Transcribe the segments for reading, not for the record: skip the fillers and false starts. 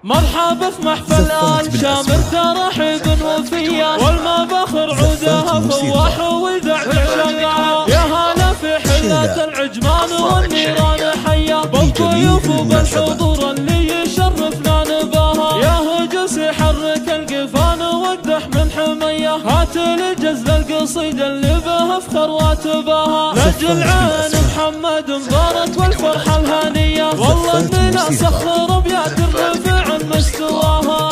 مرحبا في محفل آل شامر ترحيب وفيا، والمباخر عودها فواح ودع بالشقاء. يا هلا في حلة العجمان والنيران حيا، بالضيوف وبالحضور اللي يشرفنا نباها. يا هجس يحرك القفان والدح من حمية، هات لجزل القصيدة اللي بها افخر واتباها. لجل عين محمد مبارك والفرحة الهانية، والله اننا سخر ابيات الرفع مستواها.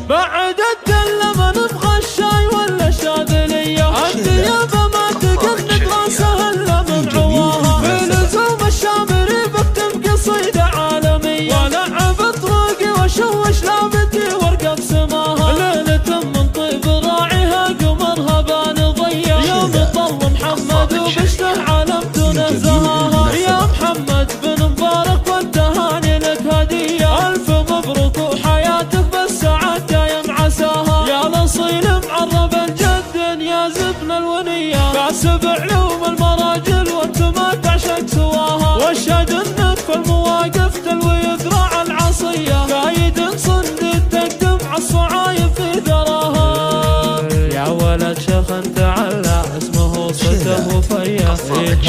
بعد الدل ما نبغى الشاي ولا الشاذلية، الديابة ما تقلد راسها الا من عواها. في لزوم الشامري بكتب قصيدة عالمية، ولعب طرقي وشوش لابتي وارقب سماها. ليلة من طيب راعيها قمرها بان ضيا، يوم طل محمد وبشته علمت نزهاها. يا محمد بن مبارك والتهاني لك هدية، ألف مبروك وحياتك بالسعادة دايم عساها. يا الأصيل معرب الجد يا زبن الونية، كاسب علوم المراجل وانت ما تعشق سواها. واشهد انك في المواقف تلوي ذراع العصية، قايد صندد تقدم عالصعايب في ذراها. يا ولد شيخ تعلى اسمه صدق وفيا،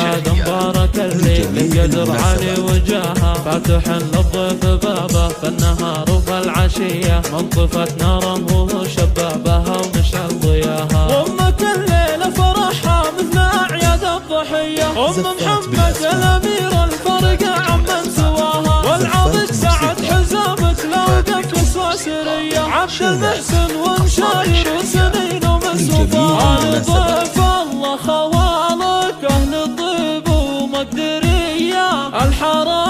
هذا مبارك اللي القدر علي وجاها. فاتح للضيف بابه في النهار وفي العشية، منطفت ناره وشبابها ومشعل ضياها. أمك الليلة فرحها مثل أعياد الضحية، أم محمد الأمير الفرقة عمن سواها. والعاضد سعد حزامك لو قف يسوى سرية، عبد المحسن ومشاير وسنين ومسوفها. ضيف الله خوالك أهل الطيب ومقدرية، الحرام